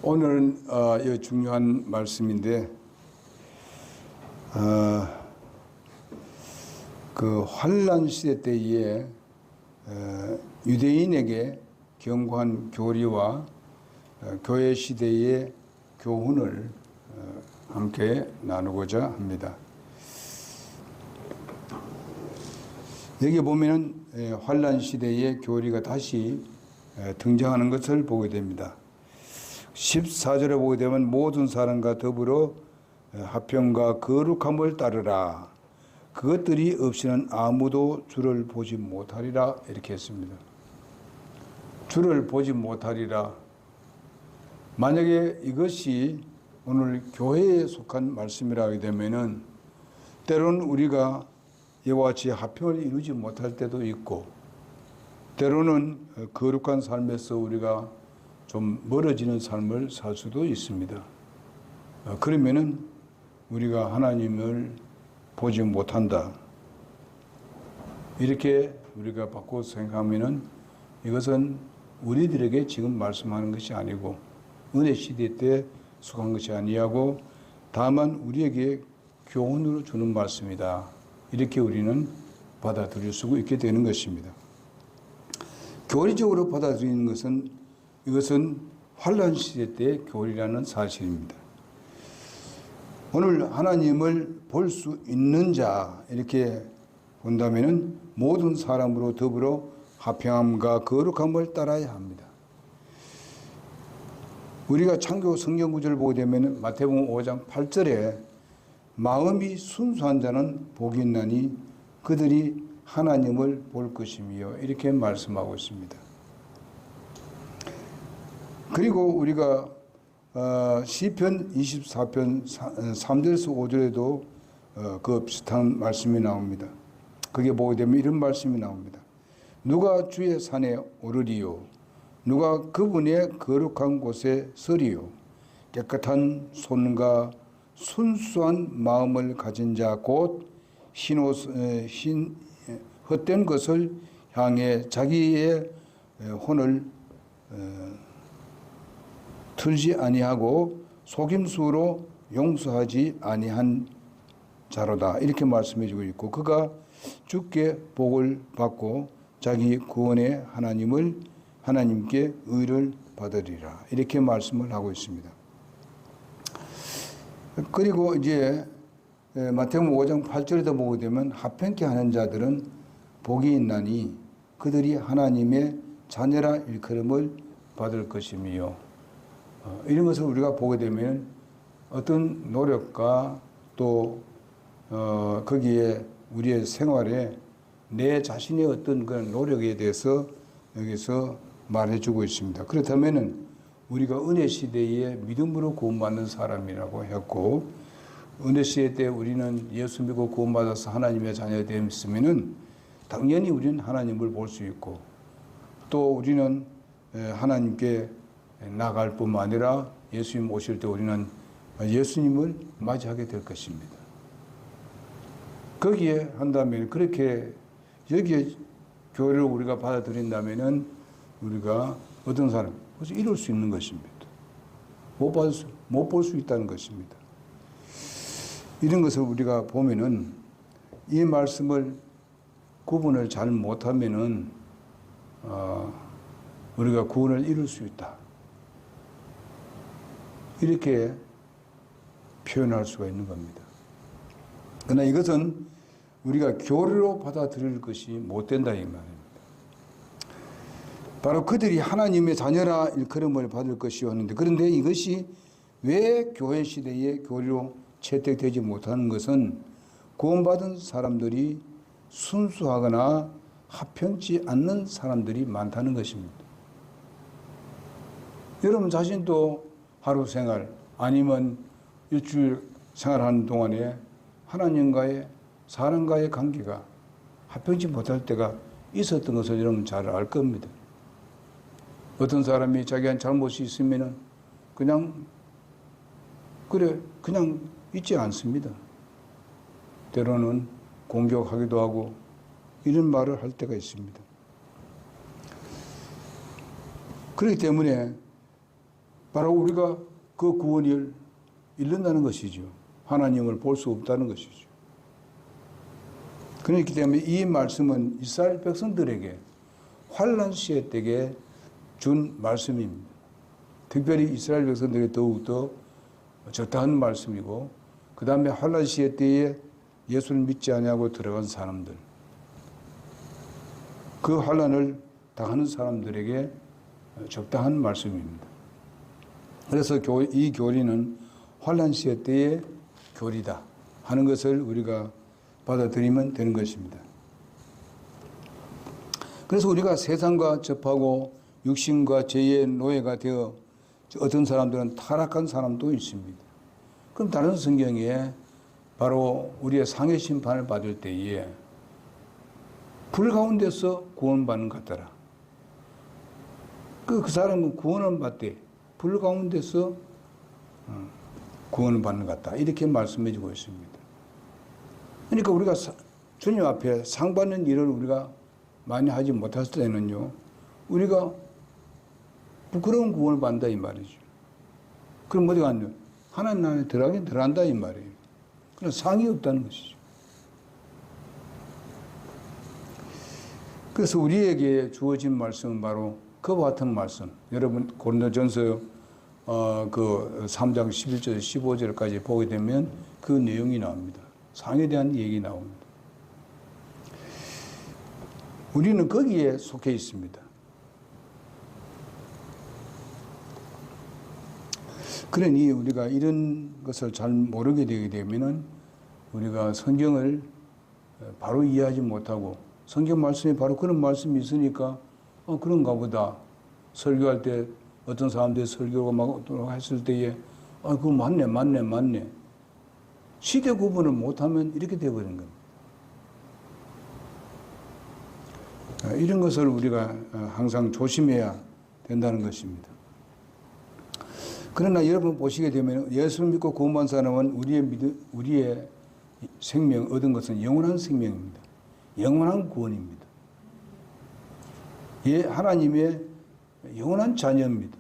오늘은 이 중요한 말씀인데 그 환란 시대 때에 유대인에게 경고한 교리와 교회 시대의 교훈을 함께 나누고자 합니다. 여기 보면은 환란 시대의 교리가 다시 등장하는 것을 보게 됩니다. 14절에 보게 되면 모든 사람과 더불어 화평과 거룩함을 따르라. 그것들이 없이는 아무도 주를 보지 못하리라 이렇게 했습니다. 주를 보지 못하리라. 만약에 이것이 오늘 교회에 속한 말씀이라 하게 되면은 때로는 우리가 이와 같이 화평을 이루지 못할 때도 있고 때로는 거룩한 삶에서 우리가 좀 멀어지는 삶을 살 수도 있습니다. 그러면은 우리가 하나님을 보지 못한다. 이렇게 우리가 바꿔 생각하면은 이것은 우리들에게 지금 말씀하는 것이 아니고 은혜 시대 때 속한 것이 아니하고 다만 우리에게 교훈으로 주는 말씀이다. 이렇게 우리는 받아들일 수 있게 되는 것입니다. 교리적으로 받아들이는 것은 이것은 환란 시대 때의 교리라는 사실입니다. 오늘 하나님을 볼 수 있는 자 이렇게 본다면은 모든 사람으로 더불어 화평함과 거룩함을 따라야 합니다. 우리가 창조 성경 구절을 보게 되면 마태복음 5장 8절에 마음이 순수한 자는 복이 있나니 그들이 하나님을 볼 것이며 이렇게 말씀하고 있습니다. 그리고 우리가 시편 24편 3절에서 5절에도 그 비슷한 말씀이 나옵니다. 그게 보게 되면 이런 말씀이 나옵니다. 누가 주의 산에 오르리요? 누가 그분의 거룩한 곳에 서리요? 깨끗한 손과 순수한 마음을 가진 자 곧 헛된 것을 향해 자기의 혼을 틀지 아니하고 속임수로 용서하지 아니한 자로다. 이렇게 말씀해 주고 있고 그가 주께 복을 받고 자기 구원의 하나님께 의를 받으리라. 이렇게 말씀을 하고 있습니다. 그리고 이제 마태복음 5장 8절에도 보게 되면 화평케 하는 자들은 복이 있나니 그들이 하나님의 자녀라 일컬음을 받을 것이며 이런 것을 우리가 보게 되면 어떤 노력과 또 거기에 우리의 생활에 내 자신의 어떤 그런 노력에 대해서 여기서 말해주고 있습니다. 그렇다면은 우리가 은혜 시대에 믿음으로 구원받는 사람이라고 했고 은혜 시대 때 우리는 예수 믿고 구원받아서 하나님의 자녀가 되었으면은 당연히 우리는 하나님을 볼 수 있고 또 우리는 하나님께 나갈 뿐만 아니라 예수님 오실 때 우리는 예수님을 맞이하게 될 것입니다. 거기에 한다면 그렇게 여기에 교회를 우리가 받아들인다면은 우리가 어떤 사람 그래서 이룰 수 있는 것입니다. 못 볼 수 있다는 것입니다. 이런 것을 우리가 보면은 이 말씀을 구분을 잘 못하면은 우리가 구원을 이룰 수 있다. 이렇게 표현할 수가 있는 겁니다. 그러나 이것은 우리가 교리로 받아들일 것이 못 된다 이 말입니다. 바로 그들이 하나님의 자녀라 일컬음을 받을 것이었는데 그런데 이것이 왜 교회 시대의 교리로 채택되지 못하는 것은 구원받은 사람들이 순수하거나 화평치 않는 사람들이 많다는 것입니다. 여러분 자신도 하루 생활 아니면 일주일 생활하는 동안에 하나님과의 사람과의 관계가 화평치 못할 때가 있었던 것을 여러분 잘 알 겁니다. 어떤 사람이 자기한테 잘못이 있으면은 그냥 잊지 않습니다. 때로는 공격하기도 하고 이런 말을 할 때가 있습니다. 그렇기 때문에 바로 우리가 그 구원을 잃는다는 것이죠. 하나님을 볼 수 없다는 것이죠. 그렇기 때문에 이 말씀은 이스라엘 백성들에게 환난 시대 때에 준 말씀입니다. 특별히 이스라엘 백성들에게 더욱더 적당한 말씀이고, 그 다음에 환난 시대 때에 예수를 믿지 아니하고 들어간 사람들, 그 환난을 당하는 사람들에게 적당한 말씀입니다. 그래서 이 교리는 환난 시대 때의 교리다 하는 것을 우리가 받아들이면 되는 것입니다. 그래서 우리가 세상과 접하고 육신과 죄의 노예가 되어 어떤 사람들은 타락한 사람도 있습니다. 그럼 다른 성경에 바로 우리의 상해 심판을 받을 때에 불 가운데서 구원받는 것 같더라. 그 사람은 구원을 받되 불 가운데서 구원을 받는 것 같다. 이렇게 말씀해 주고 있습니다. 그러니까 우리가 주님 앞에 상 받는 일을 우리가 많이 하지 못할 때는요, 우리가 부끄러운 구원을 받는다 이 말이죠. 그럼 어디 갔냐? 하나님 나라에 들어가긴 들어간다 이 말이에요. 그런 상이 없다는 것이죠. 그래서 우리에게 주어진 말씀은 바로 그와 같은 말씀. 여러분 고린도전서 그 3장 11절 15절까지 보게 되면 그 내용이 나옵니다. 상에 대한 얘기 나옵니다. 우리는 거기에 속해 있습니다. 그러니 우리가 이런 것을 잘 모르게 되게 되면은 우리가 성경을 바로 이해하지 못하고, 성경 말씀에 바로 그런 말씀이 있으니까 그런가 보다. 설교할 때 어떤 사람들이 설교가 막 했을 때에 그거 맞네. 시대 구분을 못하면 이렇게 되어버린 겁니다. 이런 것을 우리가 항상 조심해야 된다는 것입니다. 그러나 여러분 보시게 되면 예수를 믿고 구원받은 사람은 우리의 생명 얻은 것은 영원한 생명입니다. 영원한 구원입니다. 예, 하나님의 영원한 자녀입니다.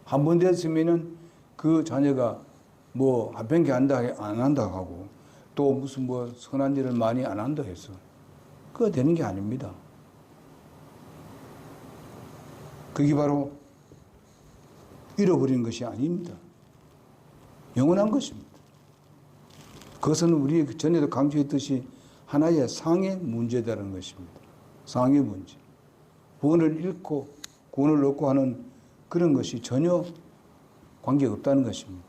한 번 됐으면은 그 자녀가 뭐 합병기 안 한다 하고 또 무슨 뭐 선한 일을 많이 안 한다 해서 그거 되는 게 아닙니다. 그게 바로 잃어버린 것이 아닙니다. 영원한 것입니다. 그것은 우리 전에도 강조했듯이 하나의 상의 문제다라는 것입니다. 상의 문제. 구원을 잃고 구원을 얻고 하는 그런 것이 전혀 관계가 없다는 것입니다.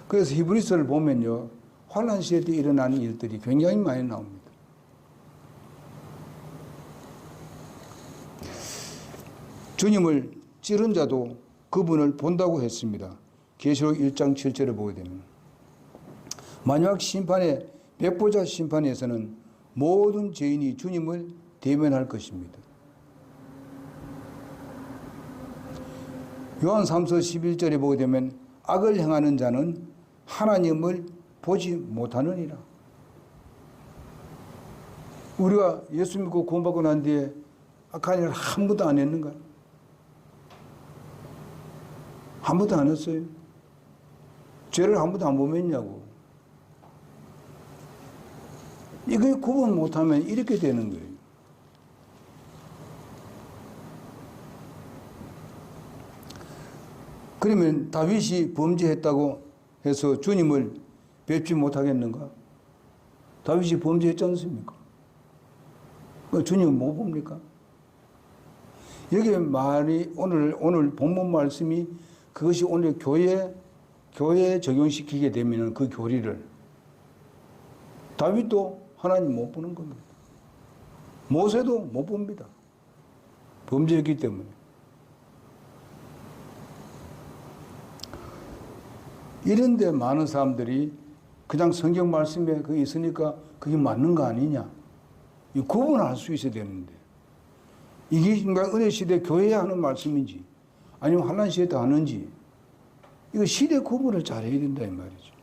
그래서 히브리서를 보면요, 환난 시대 때 일어나는 일들이 굉장히 많이 나옵니다. 주님을 찌른 자도 그분을 본다고 했습니다. 계시록 1장 7절에 보게 되면 마지막 심판의 백보자 심판에서는 모든 죄인이 주님을 대면할 것입니다. 요한 3서 11절에 보게 되면 악을 행하는 자는 하나님을 보지 못하느니라. 우리가 예수 믿고 구원받고 난 뒤에 악한 일을 한 번도 안 했는가? 한 번도 안 했어요. 죄를 한 번도 안 범했냐고. 이거 구분 못하면 이렇게 되는 거예요. 그러면 다윗이 범죄했다고 해서 주님을 뵙지 못하겠는가? 다윗이 범죄했지 않습니까? 주님은 못 봅니까? 여기 말이 오늘 본문 말씀이 그것이 오늘 교회에 적용시키게 되면 그 교리를 다윗도 하나님 못 보는 겁니다. 모세도 못 봅니다. 범죄했기 때문에. 이런데 많은 사람들이 그냥 성경 말씀에 그게 있으니까 그게 맞는 거 아니냐. 이 구분할 수 있어야 되는데. 이게 은혜 시대 교회에 하는 말씀인지 아니면 환난 시대 때 하는지 이거 시대 구분을 잘 해야 된다 이 말이죠.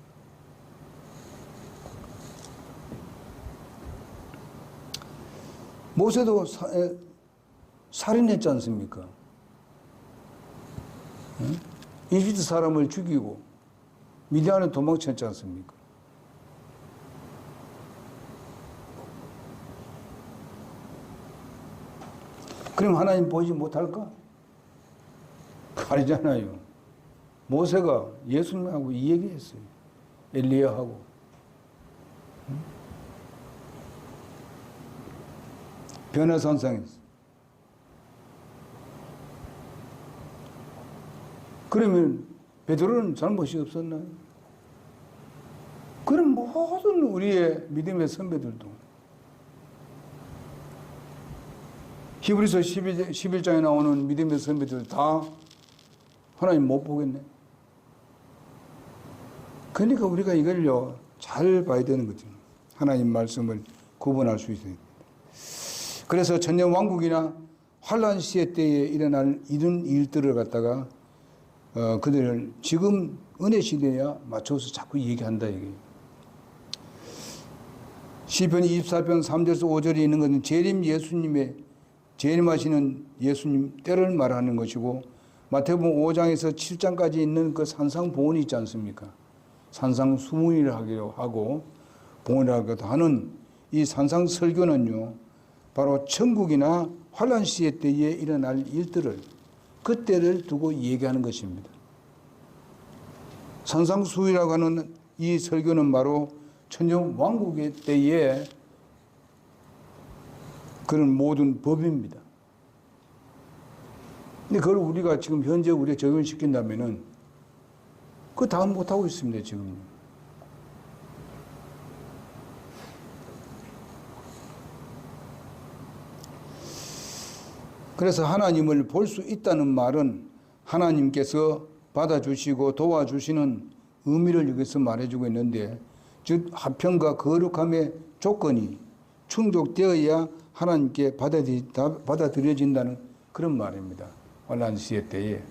모세도 살인했지 않습니까? 응? 이집트 사람을 죽이고 미디안에 도망쳤지 않습니까? 그럼 하나님 보지 못할까? 아니잖아요. 모세가 예수님하고 이 얘기했어요. 엘리야하고. 변화산상에서. 그러면 베드로는 잘못이 없었나요? 그럼 모든 우리의 믿음의 선배들도 히브리서 11장에 나오는 믿음의 선배들 다 하나님 못 보겠네. 그러니까 우리가 이걸요 잘 봐야 되는 거죠. 하나님 말씀을 구분할 수 있어요. 그래서 천년 왕국이나 환란 시대 때에 일어날 이런 일들을 갖다가 그들을 지금 은혜 시대에 맞춰서 자꾸 얘기한다 이게. 시편 24편 3절에서 5절에 있는 것은 재림하시는 예수님 때를 말하는 것이고, 마태복음 5장에서 7장까지 있는 그 산상보훈이 있지 않습니까? 산상수문이라 하기도 하고 봉헌이라고도 하는 이 산상설교는요, 바로 천국이나 환란 시대 때에 일어날 일들을 그때를 두고 얘기하는 것입니다. 산상수훈이라고 하는 이 설교는 바로 천년 왕국의 때에 그런 모든 법입니다. 근데 그걸 우리가 지금 현재 우리가 적용시킨다면은 그거 다 못하고 있습니다, 지금. 그래서 하나님을 볼 수 있다는 말은 하나님께서 받아주시고 도와주시는 의미를 여기서 말해주고 있는데, 즉 화평과 거룩함의 조건이 충족되어야 하나님께 받아들여진다는 그런 말입니다. 환란 시대 때에.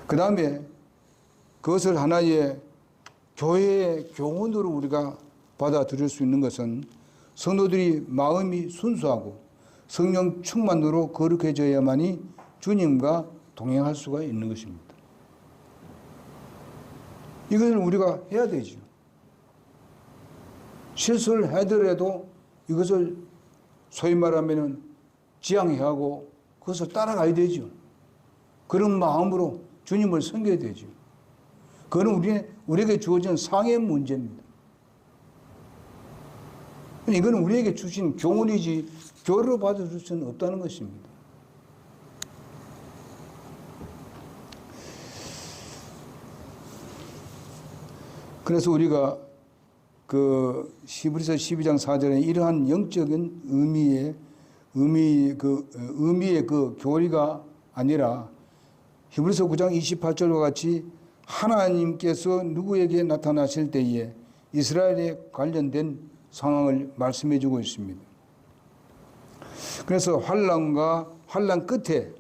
그 다음에 그것을 하나의 교회의 교훈으로 우리가 받아들일 수 있는 것은 성도들이 마음이 순수하고 성령 충만으로 거룩해져야만이 주님과 동행할 수가 있는 것입니다. 이것을 우리가 해야 되죠. 실수를 하더라도 이것을 소위 말하면 지향해야 하고 그것을 따라가야 되죠. 그런 마음으로 주님을 섬겨야 되죠. 그건 우리에게 주어진 상의 문제입니다. 이건 우리에게 주신 교훈이지 교를 받아줄 수는 없다는 것입니다. 그래서 우리가 그 히브리서 12장 4절에 이러한 영적인 의미의 그 교리가 아니라 히브리서 9장 28절과 같이 하나님께서 누구에게 나타나실 때에 이스라엘에 관련된 상황을 말씀해 주고 있습니다. 그래서 환란 끝에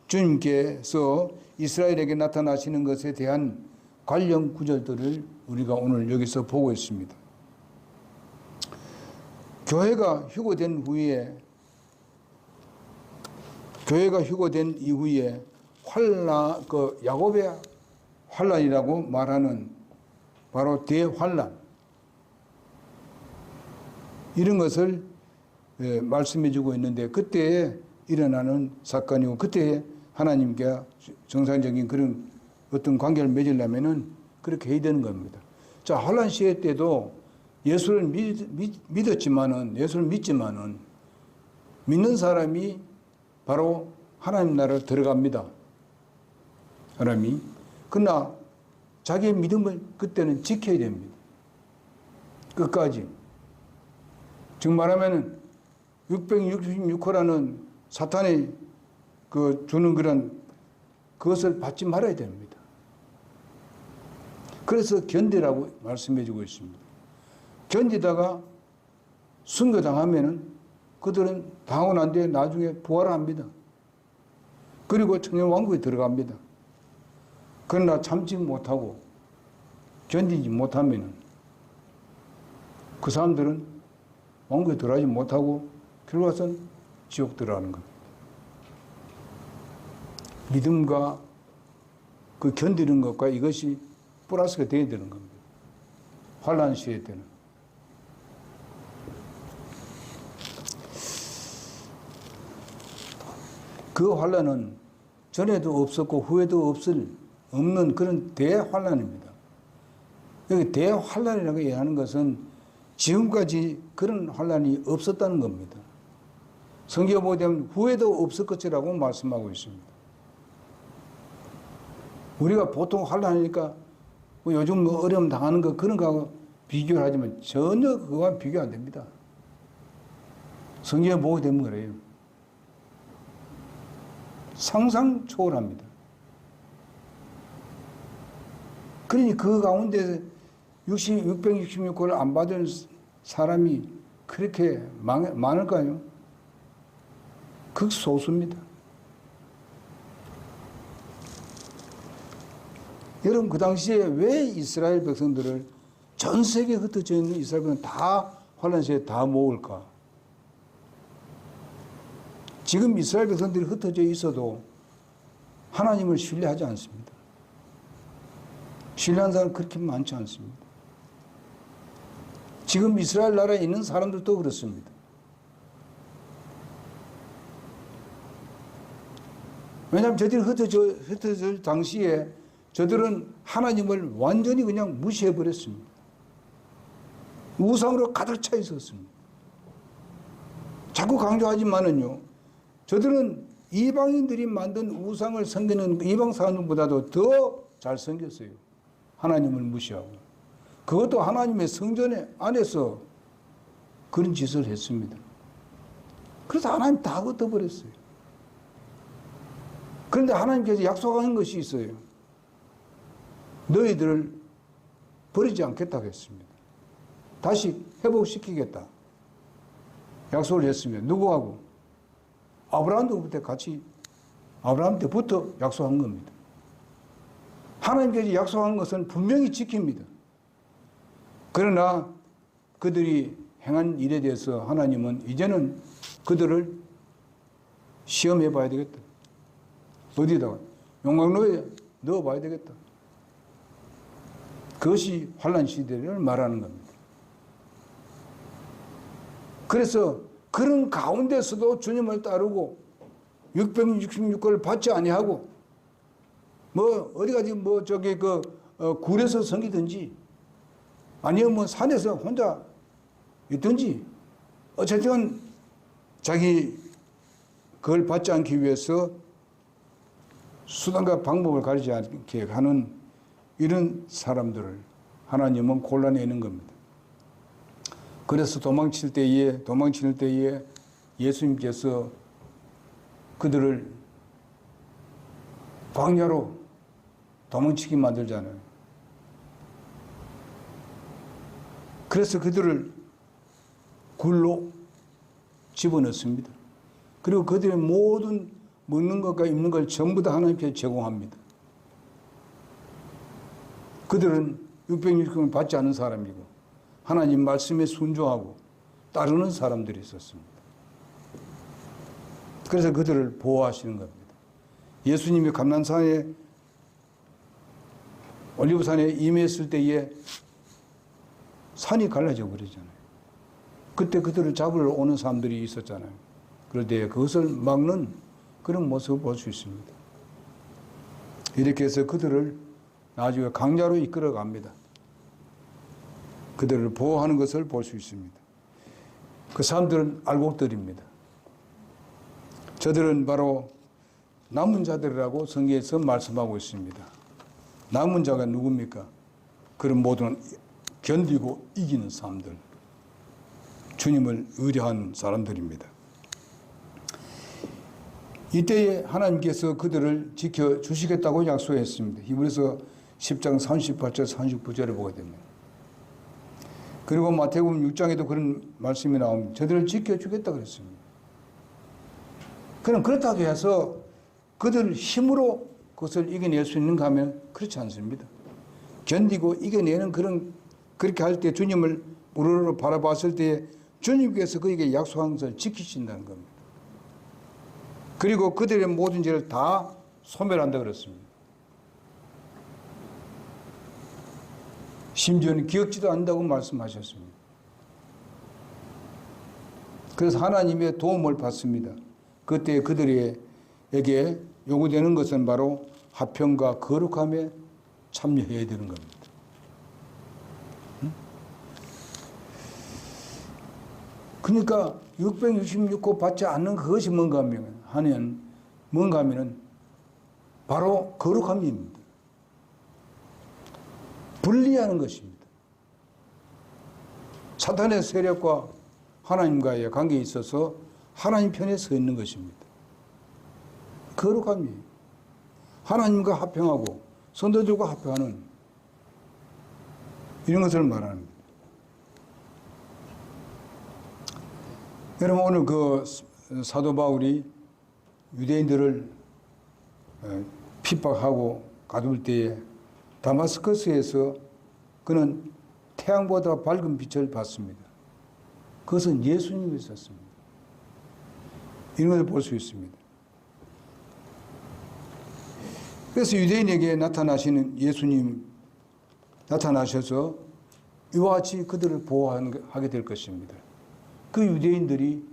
주님께서 이스라엘에게 나타나시는 것에 대한 관련 구절들을 우리가 오늘 여기서 보고 있습니다. 교회가 휴거된 이후에 야곱의 환란이라고 말하는 바로 대환란, 이런 것을 말씀해 주고 있는데, 그때에 일어나는 사건이고 그때에 하나님께 정상적인 그런 어떤 관계를 맺으려면은 그렇게 해야 되는 겁니다. 자, 환란 시대 때도 예수를 믿지만은 믿는 사람이 바로 하나님 나라로 들어갑니다. 사람이. 그러나 자기의 믿음을 그때는 지켜야 됩니다. 끝까지. 즉 말하면은 666호라는 사탄이 주는 그것을 받지 말아야 됩니다. 그래서 견디라고 말씀해 주고 있습니다. 견디다가 순교당하면은 그들은 당하고 난 뒤에 나중에 부활합니다. 그리고 천년왕국에 들어갑니다. 그러나 참지 못하고 견디지 못하면은 그 사람들은 왕국에 들어가지 못하고 결과선 지옥 들어가는 겁니다. 믿음과 그 견디는 것과 이것이 플러스가 되어야 되는 겁니다. 환난 시대 때는. 그 환난은 전에도 없었고 후에도 없는 그런 대환난입니다. 여기 대환난이라고 얘기하는 것은 지금까지 그런 환난이 없었다는 겁니다. 성경에 보게 되면 후에도 없을 것이라고 말씀하고 있습니다. 우리가 보통 환난이니까 뭐 요즘 뭐 어려움 당하는 거 그런 거하고 비교를 하지만 전혀 그거와 비교 안 됩니다. 성경에 보게 되면 그래요. 상상 초월합니다. 그러니 그 가운데 666권을 안 받은 사람이 그렇게 많을까요? 극소수입니다. 여러분, 그 당시에 왜 이스라엘 백성들을 전 세계에 흩어져 있는 이스라엘 백성들 다 환난시에 다 모을까? 지금 이스라엘 백성들이 흩어져 있어도 하나님을 신뢰하지 않습니다. 신뢰하는 사람은 그렇게 많지 않습니다. 지금 이스라엘 나라에 있는 사람들도 그렇습니다. 왜냐하면 저들이 흩어질 당시에 저들은 하나님을 완전히 그냥 무시해버렸습니다. 우상으로 가득 차 있었습니다. 자꾸 강조하지만은요, 저들은 이방인들이 만든 우상을 섬기는 이방 사람들보다도 더 잘생겼어요. 하나님을 무시하고. 그것도 하나님의 성전 안에서 그런 짓을 했습니다. 그래서 하나님 다 걷어버렸어요. 그런데 하나님께서 약속하는 것이 있어요. 너희들을 버리지 않겠다고 했습니다. 다시 회복시키겠다. 약속을 했습니다. 누구하고? 아브라함 때부터 약속한 겁니다. 하나님께서 약속한 것은 분명히 지킵니다. 그러나 그들이 행한 일에 대해서 하나님은 이제는 그들을 시험해 봐야 되겠다. 어디다가? 용광로에 넣어 봐야 되겠다. 그것이 환난 시대를 말하는 겁니다. 그래서 그런 가운데서도 주님을 따르고 666권을 받지 아니하고 뭐 어디가지 뭐 저기 굴에서 섬기든지 아니면 뭐 산에서 혼자 있든지 어쨌든 자기 그걸 받지 않기 위해서 수단과 방법을 가리지 않게 하는 이런 사람들을 하나님은 곤란해 있는 겁니다. 그래서 도망칠 때에 예수님께서 그들을 광야로 도망치게 만들잖아요. 그래서 그들을 굴로 집어넣습니다. 그리고 그들의 모든 먹는 것과 입는 걸 전부 다 하나님께 제공합니다. 그들은 666권을 받지 않은 사람이고 하나님 말씀에 순종하고 따르는 사람들이 있었습니다. 그래서 그들을 보호하시는 겁니다. 예수님이 감난산에 올리브산에 임했을 때에 산이 갈라져 버리잖아요. 그때 그들을 잡으러 오는 사람들이 있었잖아요. 그럴 때 그것을 막는 그런 모습을 볼 수 있습니다. 이렇게 해서 그들을 나중에 강야로 이끌어 갑니다. 그들을 보호하는 것을 볼 수 있습니다. 그 사람들은 알곡들입니다. 저들은 바로 남은 자들이라고 성경에서 말씀하고 있습니다. 남은 자가 누굽니까? 그런 모든 견디고 이기는 사람들, 주님을 의뢰한 사람들입니다. 이때에 하나님께서 그들을 지켜주시겠다고 약속했습니다. 히브리서 10장 38절 39절을 보게 됩니다. 그리고 마태복음 6장에도 그런 말씀이 나옵니다. 저들을 지켜주겠다고 그랬습니다. 그럼 그렇다고 해서 그들 힘으로 그것을 이겨낼 수 있는가 하면 그렇지 않습니다. 견디고 이겨내는 그렇게 할 때 주님을 우러러 바라봤을 때 주님께서 그에게 약속한 것을 지키신다는 겁니다. 그리고 그들의 모든 죄를 다 소멸한다 그랬습니다. 심지어는 기억지도 않는다고 말씀하셨습니다. 그래서 하나님의 도움을 받습니다. 그때 그들에게 요구되는 것은 바로 화평과 거룩함에 참여해야 되는 겁니다. 그러니까 666호 받지 않는 그것이 뭔가 하면은 바로 거룩함입니다. 분리하는 것입니다. 사탄의 세력과 하나님과의 관계에 있어서 하나님 편에 서 있는 것입니다. 거룩함이에요. 하나님과 화평하고 성도들과 화평하는 이런 것을 말합니다. 여러분, 오늘 그 사도 바울이 유대인들을 핍박하고 가둘 때에 다마스커스에서 그는 태양보다 밝은 빛을 받습니다. 그것은 예수님이 있었습니다. 이런 것을 볼 수 있습니다. 그래서 유대인에게 나타나시는 예수님 나타나셔서 이와 같이 그들을 보호하게 될 것입니다. 그 유대인들이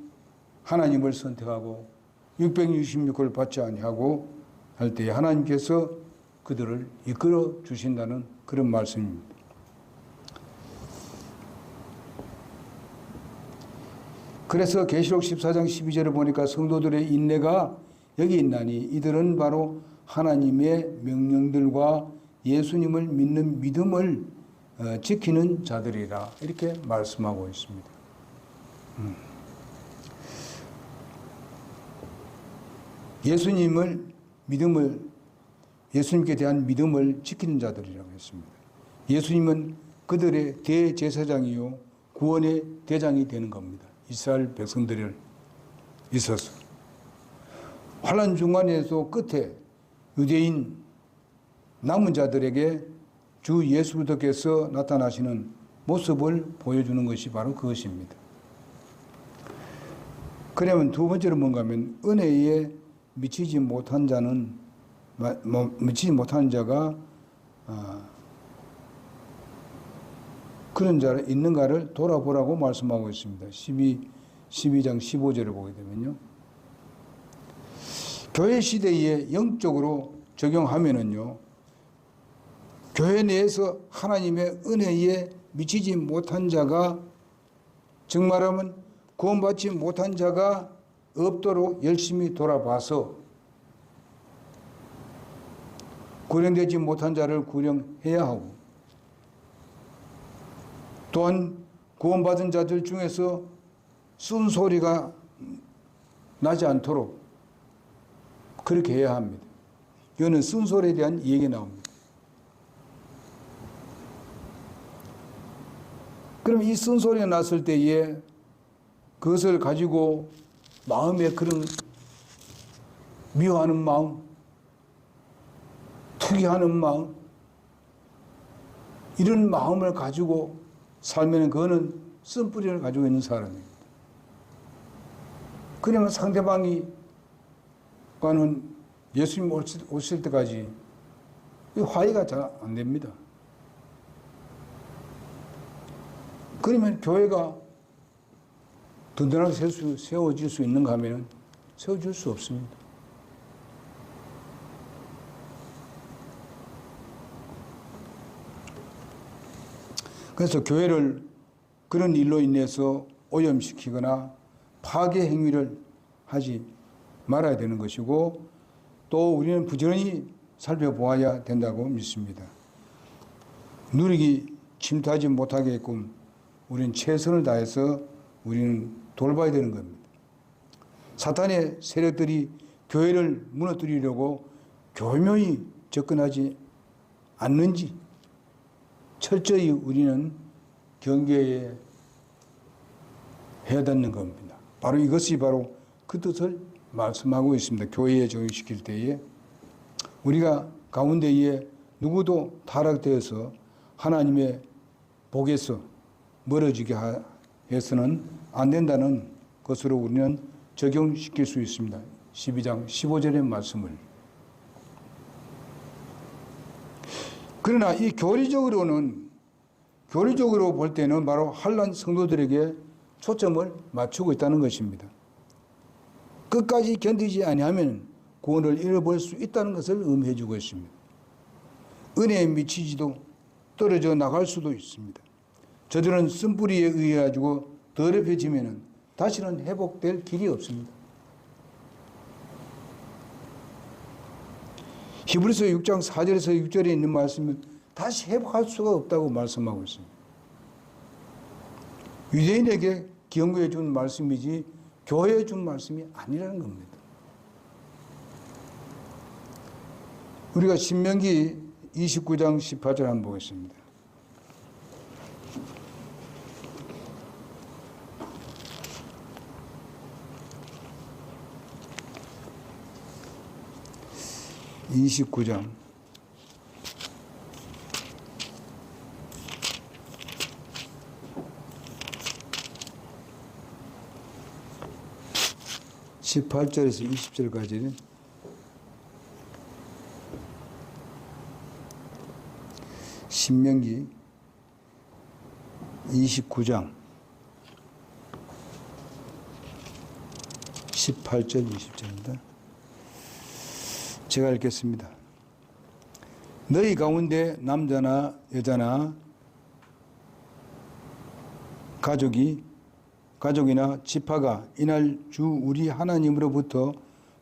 하나님을 선택하고 666을 받지 아니하고 할 때에 하나님께서 그들을 이끌어 주신다는 그런 말씀입니다. 그래서 계시록 14장 12절을 보니까 성도들의 인내가 여기 있나니 이들은 바로 하나님의 명령들과 예수님을 믿는 믿음을 지키는 자들이라 이렇게 말씀하고 있습니다. 예수님께 대한 믿음을 지키는 자들이라고 했습니다. 예수님은 그들의 대제사장이요 구원의 대장이 되는 겁니다. 이스라엘 백성들을 있어서 환난 중간에서 끝에 유대인 남은 자들에게 주 예수 그리스도께서 나타나시는 모습을 보여주는 것이 바로 그것입니다. 그러면 두 번째로 뭔가 하면 은혜에 미치지 못한 자가 그런 자를 있는가를 돌아보라고 말씀하고 있습니다. 12장 15절을 보게 되면요. 교회 시대에 영적으로 적용하면은요. 교회 내에서 하나님의 은혜에 미치지 못한 자가 정말하면 구원받지 못한 자가 없도록 열심히 돌아봐서 구령되지 못한 자를 구령해야 하고 또한 구원받은 자들 중에서 쓴소리가 나지 않도록 그렇게 해야 합니다. 이거는 쓴소리에 대한 얘기가 나옵니다. 그럼 이 쓴소리가 났을 때에 그것을 가지고 마음에 그런 미워하는 마음, 투기하는 마음, 이런 마음을 가지고 살면 그거는 쓴뿌리를 가지고 있는 사람입니다. 그러면 상대방이 과는 예수님 오실 때까지 화해가 잘 안 됩니다. 그러면 교회가 든든하게 세워질 수 있는가 하면 세워질 수 없습니다. 그래서 교회를 그런 일로 인해서 오염시키거나 파괴 행위를 하지 말아야 되는 것이고 또 우리는 부지런히 살펴보아야 된다고 믿습니다. 누리기 침투하지 못하게끔 우리는 최선을 다해서 우리는 돌봐야 되는 겁니다. 사탄의 세력들이 교회를 무너뜨리려고 교묘히 접근하지 않는지 철저히 우리는 경계에 해야 되는 겁니다. 바로 이것이 바로 그 뜻을 말씀하고 있습니다. 교회에 적용시킬 때에 우리가 가운데에 누구도 타락되어서 하나님의 복에서 멀어지게 해서는 안 된다는 것으로 우리는 적용시킬 수 있습니다. 12장 15절의 말씀을 그러나 이 교리적으로 볼 때는 바로 한란 성도들에게 초점을 맞추고 있다는 것입니다. 끝까지 견디지 아니하면 구원을 잃어버릴 수 있다는 것을 의미해 주고 있습니다. 은혜에 미치지도 떨어져 나갈 수도 있습니다. 저들은 쓴뿌리에 의해 가지고 더럽혀지면 다시는 회복될 길이 없습니다. 히브리서 6장 4절에서 6절에 있는 말씀은 다시 회복할 수가 없다고 말씀하고 있습니다. 유대인에게 경고해 준 말씀이지 교회에 준 말씀이 아니라는 겁니다. 우리가 신명기 29장 18절 한번 보겠습니다. (29장) 18절에서 20절까지는 신명기 29장 18절 20절입니다. 제가 읽겠습니다. 너희 가운데 남자나 여자나 가족이나 지파가 이날 주 우리 하나님으로부터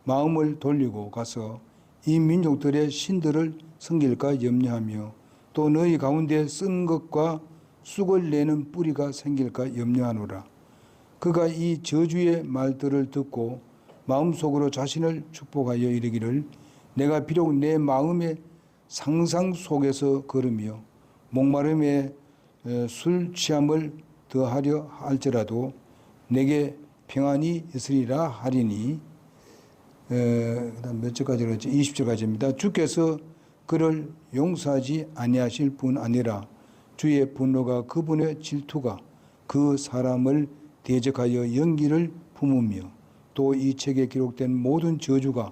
마음을 돌리고 가서 이 민족들의 신들을 섬길까 염려하며 또 너희 가운데 쓴 것과 쑥을 내는 뿌리가 생길까 염려하노라. 그가 이 저주의 말들을 듣고 마음속으로 자신을 축복하여 이르기를 내가 비록 내 마음의 상상 속에서 걸으며 목마름에 술 취함을 더하려 할지라도 내게 평안이 있으리라 하리니. 그다음 몇 절까지 그랬지? 20절까지입니다. 주께서 그를 용서하지 아니하실 뿐 아니라 주의 분노가 그분의 질투가 그 사람을 대적하여 연기를 품으며 또 이 책에 기록된 모든 저주가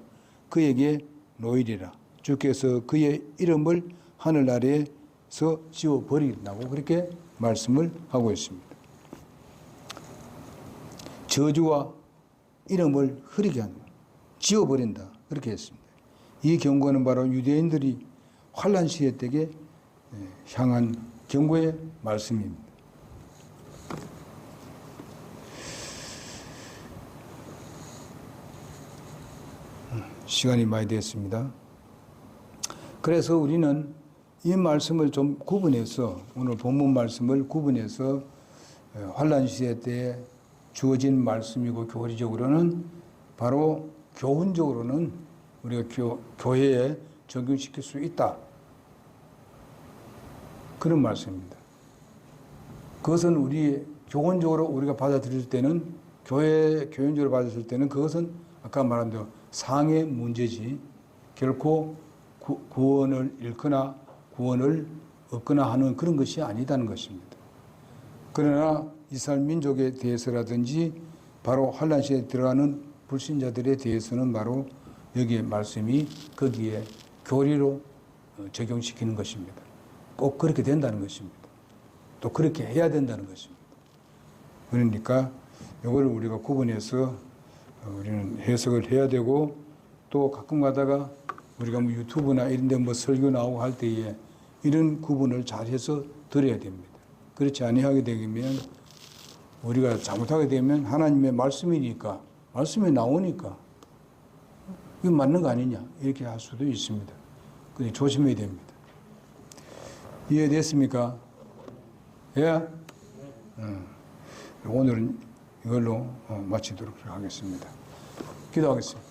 그에게 놓이리라. 주께서 그의 이름을 하늘 아래에서 지워버린다고 그렇게 말씀을 하고 있습니다. 저주와 이름을 흐리게 한다. 지워버린다. 그렇게 했습니다. 이 경고는 바로 유대인들이 환란 시대 때에 향한 경고의 말씀입니다. 시간이 많이 됐습니다. 그래서 우리는 이 말씀을 좀 구분해서 오늘 본문 말씀을 구분해서 환란 시대 때 주어진 말씀이고 교리적으로는 바로 교훈적으로는 우리가 교회에 적용시킬 수 있다. 그런 말씀입니다. 그것은 우리 교훈적으로 우리가 받아들일 때는 교훈적으로 받아들일 때는 그것은 아까 말한 대로 상의 문제지 결코 구원을 잃거나 구원을 얻거나 하는 그런 것이 아니다는 것입니다. 그러나 이스라엘 민족에 대해서라든지 바로 환란 시대에 들어가는 불신자들에 대해서는 바로 여기에 말씀이 거기에 교리로 적용시키는 것입니다. 꼭 그렇게 된다는 것입니다. 또 그렇게 해야 된다는 것입니다. 그러니까 이걸 우리가 구분해서 우리는 해석을 해야 되고 또 가끔 가다가 우리가 뭐 유튜브나 이런 데 뭐 설교 나오고 할 때에 이런 구분을 잘 해서 드려야 됩니다. 그렇지 아니하게 되면 우리가 잘못하게 되면 하나님의 말씀이니까 말씀이 나오니까 이거 맞는 거 아니냐 이렇게 할 수도 있습니다. 그래서 조심해야 됩니다. 이해됐습니까? 예? 오늘은 이걸로 마치도록 하겠습니다. 기도하겠습니다.